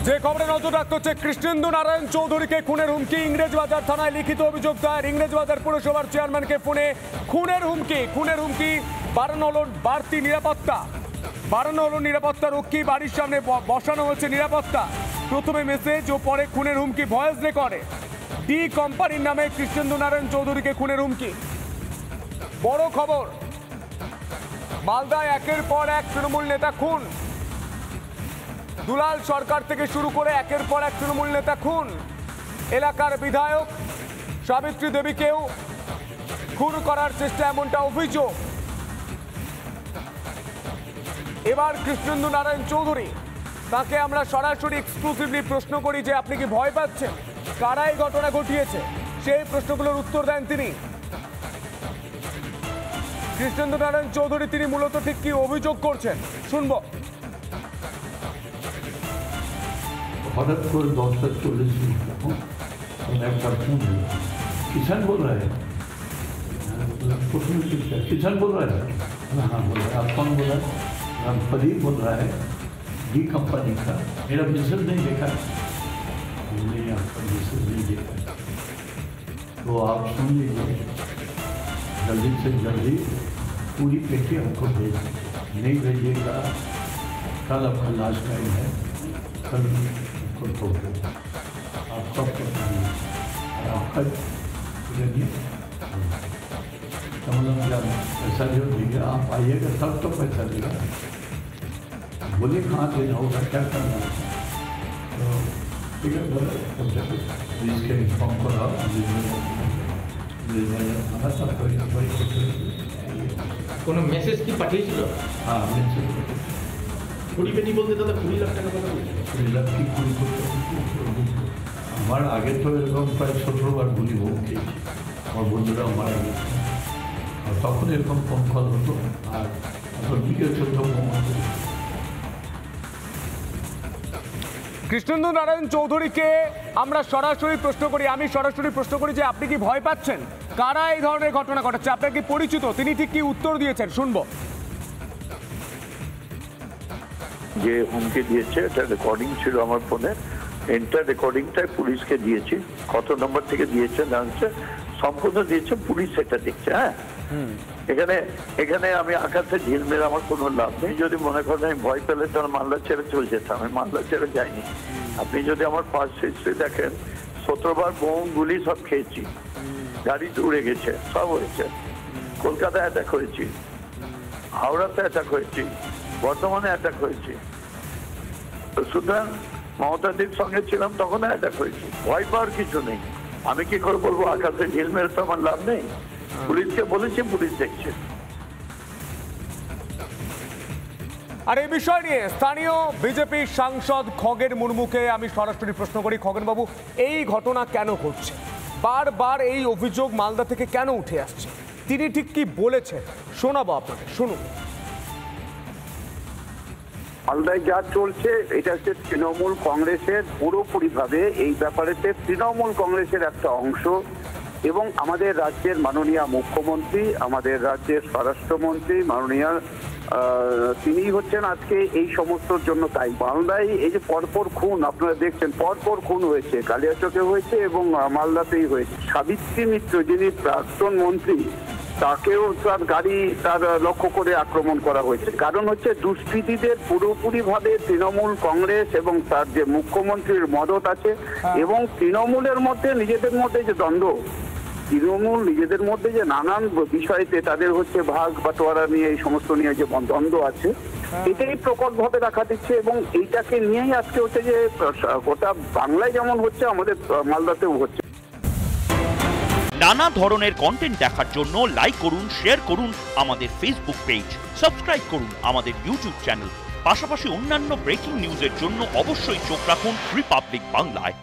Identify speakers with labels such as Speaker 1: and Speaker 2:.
Speaker 1: যে খবরে নজর রাখতে হচ্ছে, কৃষ্ণেন্দু নারায়ণ চৌধুরীকে খুনের হুমকি। ইংরেজবাজার থানায় লিখিত অভিযোগ দায়ের। ইংরেজবাজার পুরসভার চেয়ারম্যানকে ফোনে খুনের হুমকি। বাড়ানো হলো বাড়তি নিরাপত্তা। রক্ষী বাড়ির সামনে বসানো হচ্ছে নিরাপত্তা। প্রথমে মেসেজ ও পরে খুনের হুমকি ভয়েস রেকর্ডে। ডি কোম্পানির নামে কৃষ্ণেন্দু নারায়ণ চৌধুরীকে খুনের হুমকি। বড় খবর, মালদায় একের পর এক তৃণমূল নেতা খুন। দুলাল সরকার থেকে শুরু করে একের পর এক তৃণমূল নেতা খুন। এলাকার বিধায়ক সাবিত্রী দেবীকেও খুন করার চেষ্টা, এমনটা অভিযোগ। এবার কৃষ্ণেন্দু নারায়ণ চৌধুরী, তাকে আমরা সরাসরি এক্সক্লুসিভলি প্রশ্ন করি যে আপনি কি ভয় পাচ্ছেন? কারা এই ঘটনা ঘটিয়েছে? সেই প্রশ্নগুলোর উত্তর দেন তিনি। কৃষ্ণেন্দু নারায়ণ চৌধুরী তিনি মূলত ঠিক কি অভিযোগ করছেন শুনবো।
Speaker 2: हठात করে 10:40 একটা ফোন এলো, किसान बोल रहा है। किसान बोल रहा है? हाँ बोल रहा है। आप कौन बोल रहा है? हम प्रदीप बोल रहा है, डी कंपनी का। मेरा मैसेज नहीं देखा? हमने आपका मैसेज नहीं देखा, तो आप सुन लीजिए, जल्दी से जल्दी पूरी पेटी हमको भेज, नहीं भेजिएगा कल आपका लास्ट टाइम है, कल आपका आपका मतलब पैसा जो देंगे आप आइएगा तब तो पैसा देगा। बोलिए कहाँ देना होगा, क्या करना होगा, तो ठीक है बोला इसके इन्फॉर्म करा
Speaker 3: কোনো মেসেজ কি পাঠিয়েছিল?
Speaker 2: हाँ मैसेज
Speaker 3: কুড়ি পেটি বলতে দাদা 20 লাখ টাকা কথা বলছে।
Speaker 2: 20 লাখ কি 20 আমার আগে তো এরকম প্রায় 17 বার গুলি হোক খেয়েছি, আমার বন্ধুরাও মারা গেছে, আর তখন এরকম ফোন কল হতো, আর এখন বিকেল 14
Speaker 1: কৃষ্ণেন্দু নারায়ণ চৌধুরীকে আমরা সরাসরি প্রশ্ন করি, আমি সরাসরি প্রশ্ন করি যে আপনি কি ভয় পাচ্ছেন? কারা এই ধরনের ঘটনা ঘটাচ্ছে? আপনার কি পরিচিত? তিনি ঠিক কি উত্তর দিয়েছেন শুনবো।
Speaker 4: যে হুমকি দিয়েছে এটা রেকর্ডিং ছিল আমার ফোনে, এন্টার রেকর্ডিংটাই পুলিশকে দিয়েছি। কত নম্বর থেকে দিয়েছে জানছে, সম্পূর্ণ দিয়েছে, পুলিশ সেটা দেখছে। হ্যাঁ, এখানে আমি আকাশে ঝিল মেরে আমার কোনো লাভ নেই। যদি মনে করেন আমি ভয় পেলে তাহলে মালদা ছেড়ে চলে যেতাম, আমি মালদা ছেড়ে যাইনি। আপনি যদি আমার পাস্ট হিস্ট্রি দেখেন, 17 বার বোম গুলি সব খেয়েছি, গাড়ি উড়ে গেছে, সব হয়েছে। কলকাতায় অ্যাটাক হয়েছি, হাওড়াতে অ্যাটাক হয়েছি, বর্ধমানে অ্যাটাক হয়েছি। তো সুতরাং মমতাদির সঙ্গে ছিলাম, তখন অ্যাটাক হয়েছি। ভয় পাওয়ার কিছু নেই। আমি কি করে বলবো আকাশে ঝিল মেরে তো আমার লাভ নেই। পুলিশকে বলেছি, পুলিশ দেখছে।
Speaker 1: আর এই বিষয় নিয়ে স্থানীয় বিজেপি সাংসদ খগেন মুর্মুকে আমি সরাসরি প্রশ্ন করি। খগেন বাবু, এই ঘটনা কেন ঘটছে? বারবার এই অভিযোগ মালদা থেকে কেন উঠে আসছে? তিনি ঠিক কি বলেছেন শোনাবো আপনাকে, শুনুন।
Speaker 5: মালদায় যা চলছে এটা হচ্ছে তৃণমূল কংগ্রেসের পুরোপুরিভাবে, এই ব্যাপারেতে তৃণমূল কংগ্রেসের একটা অংশ, এবং আমাদের রাজ্যের মাননীয় মুখ্যমন্ত্রী, আমাদের রাজ্যের স্বরাষ্ট্রমন্ত্রী মাননীয় তিনি হচ্ছেন আজকে এই সমস্তর জন্য দায়ী। মালদায় এই যে পরপর খুন আপনারা দেখছেন, পরপর খুন হয়েছে, কালিয়াচকে হয়েছে এবং মালদাতেই হয়েছে। সাবিত্রী মিত্র যিনি প্রাক্তন মন্ত্রী, তাকেও তার গাড়ি তার লক্ষ্য করে আক্রমণ করা হয়েছে। কারণ হচ্ছে দুষ্কৃতীদের পুরোপুরিভাবে তৃণমূল কংগ্রেস এবং তার যে মুখ্যমন্ত্রীর মদত আছে, এবং তৃণমূলের মধ্যে নিজেদের মধ্যে যে দ্বন্দ্ব, তৃণমূল নিজেদের মধ্যে যে নানান বিষয়তে তাদের হচ্ছে ভাগ বাটোয়ারা নিয়ে এই সমস্ত নিয়ে যে দ্বন্দ্ব আছে, এটাই প্রকটভাবে দেখা দিচ্ছে। এবং এইটাকে নিয়েই আজকে হচ্ছে যে গোটা বাংলায় যেমন হচ্ছে, আমাদের মালদাতেও হচ্ছে।
Speaker 6: নানা ধরনের কন্টেন্ট দেখার জন্য লাইক করুন, শেয়ার করুন আমাদের ফেসবুক পেজ, সাবস্ক্রাইব করুন আমাদের ইউটিউব চ্যানেল। পাশাপাশি অন্যান্য ব্রেকিং নিউজের জন্য অবশ্যই চোখ রাখুন রিপাবলিক বাংলায়।